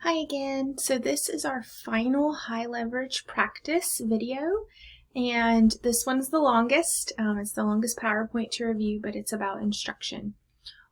Hi again. So this is our final high leverage practice video, and this one's the longest. It's the longest PowerPoint to review, but it's about instruction.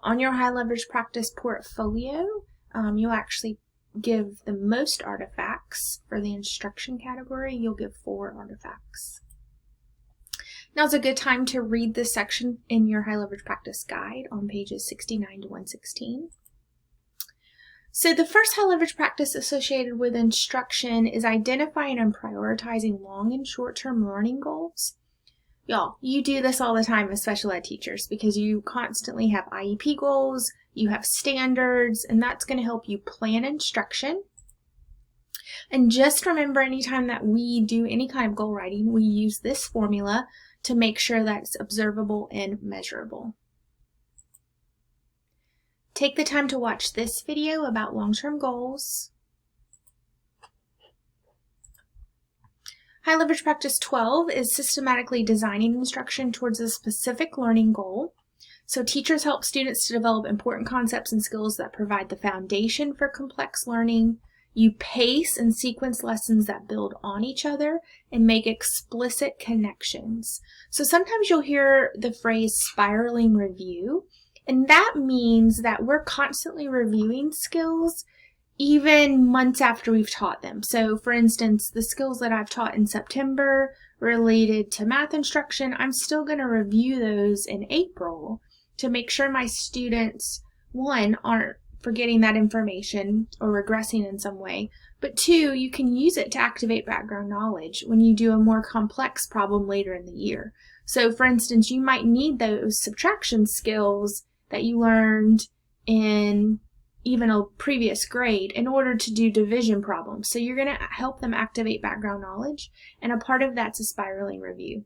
On your high leverage practice portfolio, you'll actually give the most artifacts. For the instruction category, you'll give 4 artifacts. Now's a good time to read this section in your high leverage practice guide on pages 69 to 116. So the first high leverage practice associated with instruction is identifying and prioritizing long and short-term learning goals. Y'all, you do this all the time as special ed teachers because you constantly have IEP goals, you have standards, and that's going to help you plan instruction. And just remember, anytime that we do any kind of goal writing, we use this formula to make sure that it's observable and measurable. Take the time to watch this video about long-term goals. High leverage practice 12 is systematically designing instruction towards a specific learning goal. So teachers help students to develop important concepts and skills that provide the foundation for complex learning. You pace and sequence lessons that build on each other and make explicit connections. So sometimes you'll hear the phrase spiraling review. And that means that we're constantly reviewing skills even months after we've taught them. So for instance, the skills that I've taught in September related to math instruction, I'm still going to review those in April to make sure my students, 1, aren't forgetting that information or regressing in some way, but 2, you can use it to activate background knowledge when you do a more complex problem later in the year. So for instance, you might need those subtraction skills that you learned in even a previous grade in order to do division problems. So you're going to help them activate background knowledge, and a part of that's a spiraling review.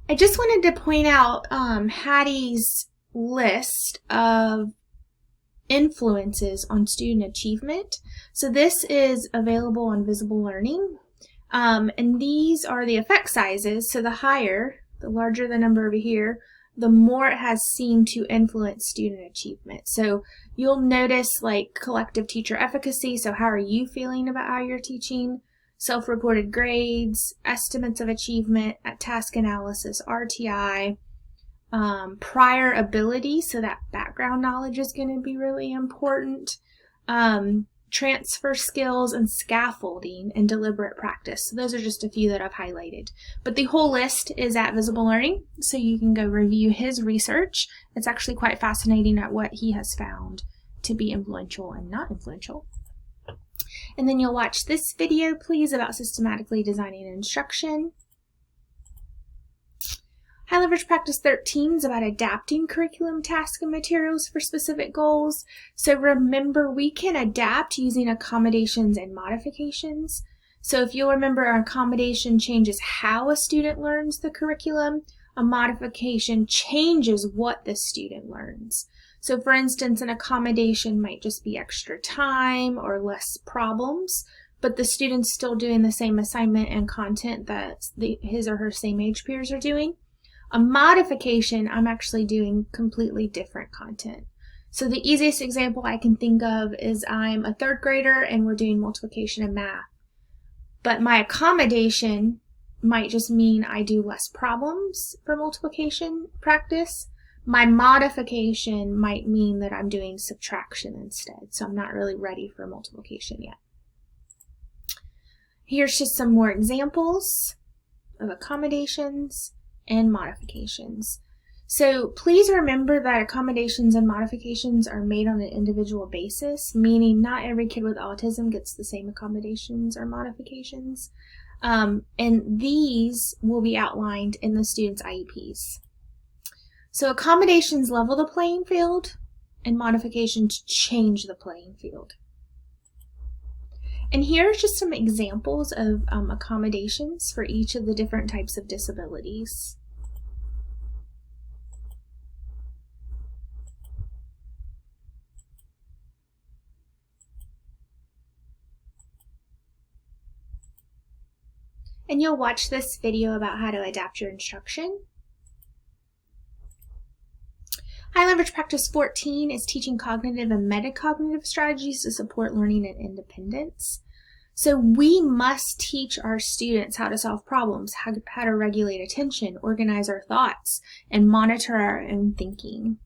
I just wanted to point out Hattie's list of influences on student achievement. So this is available on Visible Learning, and these are the effect sizes. So the larger the number over here, the more it has seemed to influence student achievement. So you'll notice like collective teacher efficacy, so how are you feeling about how you're teaching, self-reported grades, estimates of achievement, at task analysis, RTI, prior ability, so that background knowledge is going to be really important, transfer skills, and scaffolding and deliberate practice. So those are just a few that I've highlighted. But the whole list is at Visible Learning, so you can go review his research. It's actually quite fascinating at what he has found to be influential and not influential. And then you'll watch this video, please, about systematically designing instruction. High leverage practice 13 is about adapting curriculum, tasks, and materials for specific goals. So remember, we can adapt using accommodations and modifications. So if you'll remember, an accommodation changes how a student learns the curriculum. A modification changes what the student learns. So for instance, an accommodation might just be extra time or less problems, but the student's still doing the same assignment and content that his or her same age peers are doing. A modification, I'm actually doing completely different content. So the easiest example I can think of is I'm a 3rd grader and we're doing multiplication and math. But my accommodation might just mean I do less problems for multiplication practice. My modification might mean that I'm doing subtraction instead. So I'm not really ready for multiplication yet. Here's just some more examples of accommodations and modifications. So please remember that accommodations and modifications are made on an individual basis, meaning not every kid with autism gets the same accommodations or modifications. And these will be outlined in the students' IEPs. So accommodations level the playing field and modifications change the playing field. And here are just some examples of accommodations for each of the different types of disabilities. And you'll watch this video about how to adapt your instruction. High leverage practice 14 is teaching cognitive and metacognitive strategies to support learning and independence. So we must teach our students how to solve problems, how to regulate attention, organize our thoughts, and monitor our own thinking.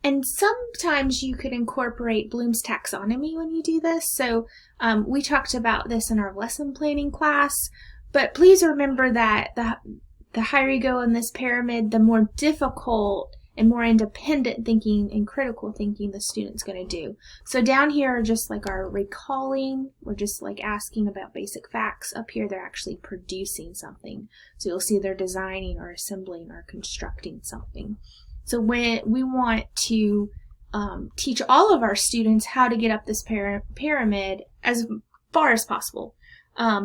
And sometimes you could incorporate Bloom's taxonomy when you do this. So we talked about this in our lesson planning class, but please remember that the higher you go in this pyramid, the more difficult and more independent thinking and critical thinking the student's going to do. So down here are just like our recalling, we're just like asking about basic facts. Up here they're actually producing something. So you'll see they're designing or assembling or constructing something. So when we want to teach all of our students how to get up this pyramid as far as possible,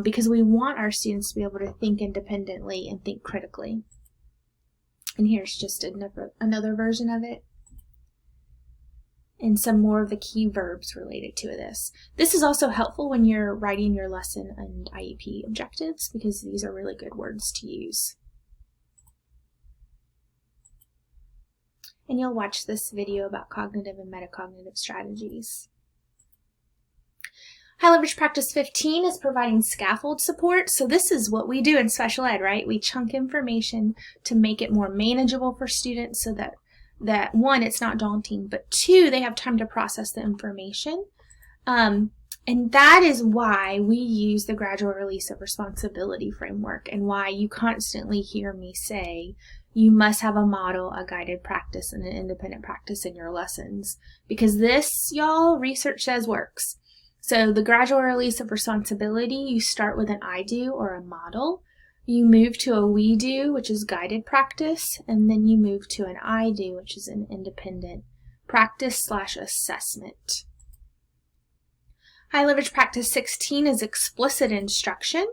because we want our students to be able to think independently and think critically. And here's just another version of it. And some more of the key verbs related to this. This is also helpful when you're writing your lesson and IEP objectives, because these are really good words to use. And you'll watch this video about cognitive and metacognitive strategies. High leverage practice 15 is providing scaffold support. So this is what we do in special ed, right? We chunk information to make it more manageable for students so that one, it's not daunting, but two, they have time to process the information. And that is why we use the gradual release of responsibility framework, and why you constantly hear me say you must have a model, a guided practice, and an independent practice in your lessons. Because this, y'all, research says works. So the gradual release of responsibility, you start with an I do or a model. You move to a we do, which is guided practice, and then you move to an I do, which is an independent practice/assessment. High leverage practice 16 is explicit instruction.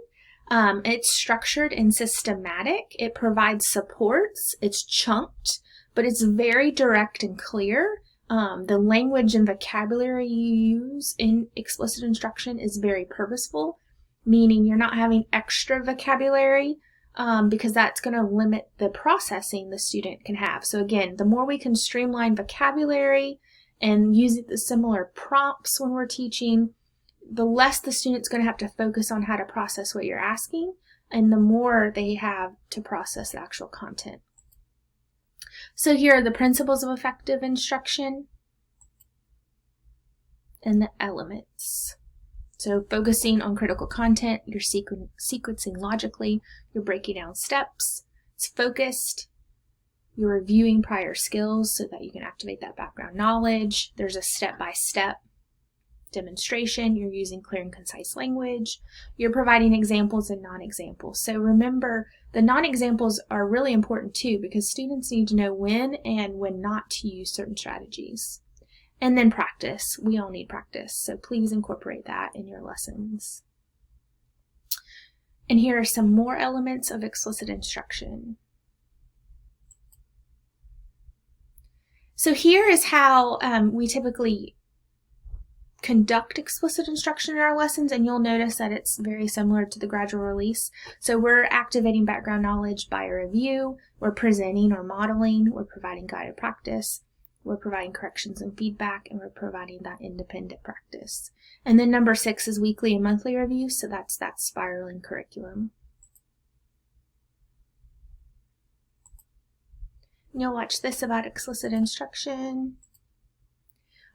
It's structured and systematic. It provides supports. It's chunked, but it's very direct and clear. The language and vocabulary you use in explicit instruction is very purposeful, meaning you're not having extra vocabulary because that's going to limit the processing the student can have. So again, the more we can streamline vocabulary and use the similar prompts when we're teaching, the less the student's going to have to focus on how to process what you're asking, and the more they have to process the actual content. So here are the principles of effective instruction and the elements. So focusing on critical content, you're sequencing logically, you're breaking down steps, it's focused, you're reviewing prior skills so that you can activate that background knowledge, there's a step-by-step demonstration, you're using clear and concise language, you're providing examples and non-examples. So remember, the non-examples are really important too, because students need to know when and when not to use certain strategies. And then practice. We all need practice, so please incorporate that in your lessons. And here are some more elements of explicit instruction. So here is how we typically conduct explicit instruction in our lessons, and you'll notice that it's very similar to the gradual release. So we're activating background knowledge by a review, we're presenting or modeling, we're providing guided practice, we're providing corrections and feedback, and we're providing that independent practice. And then number 6 is weekly and monthly reviews, so that's that spiraling curriculum. And you'll watch this about explicit instruction.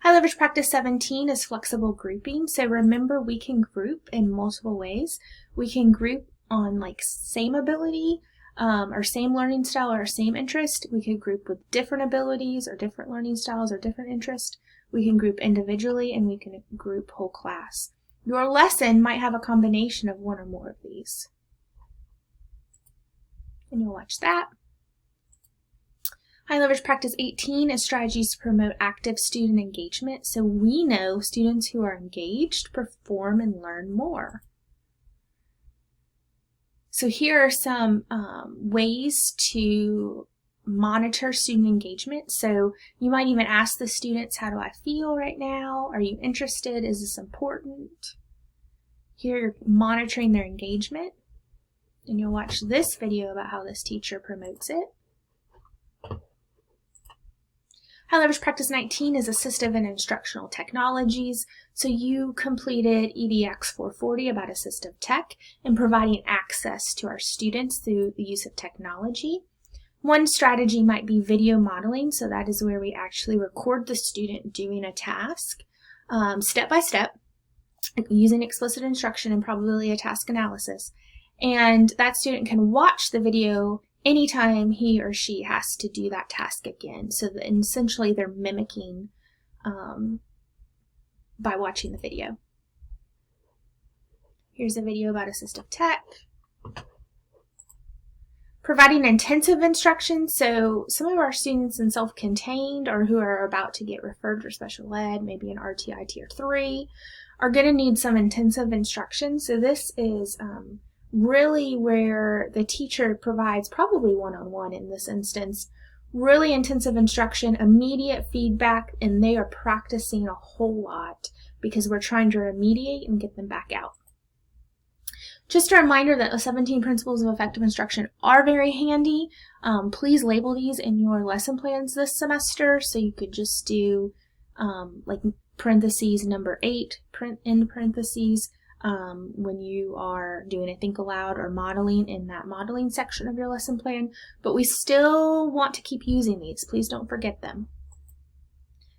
High leverage practice 17 is flexible grouping. So remember, we can group in multiple ways. We can group on like same ability or same learning style or same interest. We could group with different abilities or different learning styles or different interest. We can group individually, and we can group whole class. Your lesson might have a combination of one or more of these. And you'll watch that. High leverage practice 18 is strategies to promote active student engagement. So we know students who are engaged perform and learn more. So here are some ways to monitor student engagement. So you might even ask the students, how do I feel right now? Are you interested? Is this important? Here you're monitoring their engagement. And you'll watch this video about how this teacher promotes it. High Leverage Practice 19 is Assistive and Instructional Technologies. So you completed EDX 440 about assistive tech and providing access to our students through the use of technology. One strategy might be video modeling. So that is where we actually record the student doing a task step by step, using explicit instruction and probability of task analysis. And that student can watch the video anytime he or she has to do that task again. So that essentially they're mimicking by watching the video. Here's a video about assistive tech. Providing intensive instruction. So some of our students in self-contained or who are about to get referred for special ed, maybe in RTI Tier 3, are going to need some intensive instruction. So this is really where the teacher provides, probably one-on-one in this instance, really intensive instruction, immediate feedback, and they are practicing a whole lot because we're trying to remediate and get them back out. Just a reminder that the 17 principles of effective instruction are very handy. Please label these in your lesson plans this semester. So you could just do like parentheses number 8, end parentheses, when you are doing a think aloud or modeling in that modeling section of your lesson plan. But we still want to keep using these. Please don't forget them.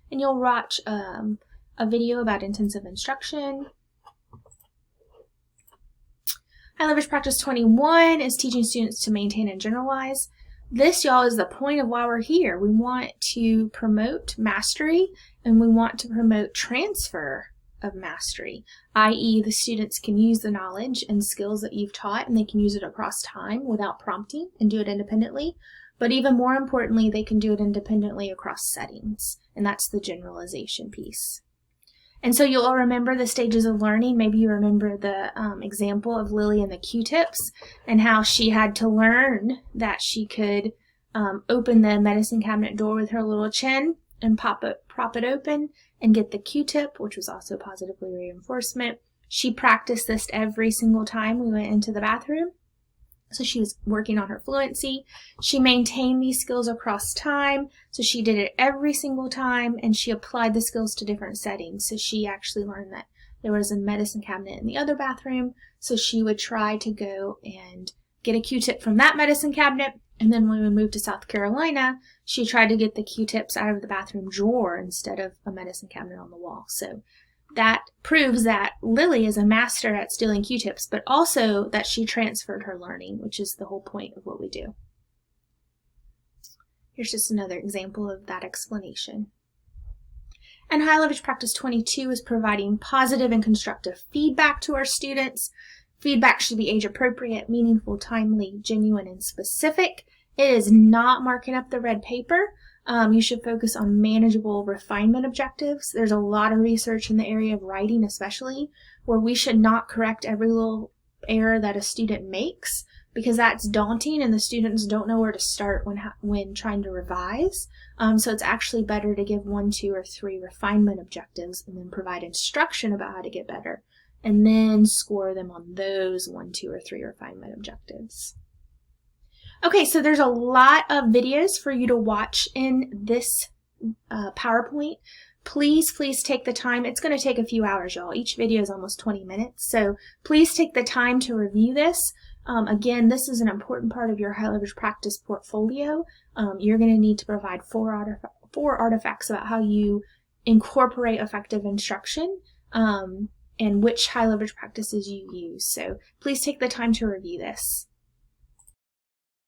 And you'll watch a video about intensive instruction. High Leverage Practice 21 is teaching students to maintain and generalize. This, y'all, is the point of why we're here. We want to promote mastery and we want to promote transfer of mastery, i.e. the students can use the knowledge and skills that you've taught and they can use it across time without prompting and do it independently. But even more importantly, they can do it independently across settings, and that's the generalization piece. And so you'll all remember the stages of learning. Maybe you remember the example of Lily and the Q-tips and how she had to learn that she could open the medicine cabinet door with her little chin and prop it open and get the Q-tip, which was also positively reinforcement. She practiced this every single time we went into the bathroom. So she was working on her fluency. She maintained these skills across time. So she did it every single time and she applied the skills to different settings. So she actually learned that there was a medicine cabinet in the other bathroom. So she would try to go and get a Q-tip from that medicine cabinet. And then when we moved to South Carolina, she tried to get the Q-tips out of the bathroom drawer instead of a medicine cabinet on the wall. So that proves that Lily is a master at stealing Q-tips, but also that she transferred her learning, which is the whole point of what we do. Here's just another example of that explanation. And High Leverage Practice 22 is providing positive and constructive feedback to our students. Feedback should be age appropriate, meaningful, timely, genuine, and specific. It is not marking up the red paper. You should focus on manageable refinement objectives. There's a lot of research in the area of writing especially, where we should not correct every little error that a student makes because that's daunting and the students don't know where to start when trying to revise. So it's actually better to give 1, 2, or 3 refinement objectives and then provide instruction about how to get better and then score them on those 1, 2, or 3 refinement objectives. Okay, so there's a lot of videos for you to watch in this PowerPoint. Please take the time. It's going to take a few hours, y'all. Each video is almost 20 minutes, so please take the time to review this. Again, this is an important part of your high leverage practice portfolio. You're going to need to provide 4 artifacts about how you incorporate effective instruction and which high leverage practices you use. So please take the time to review this.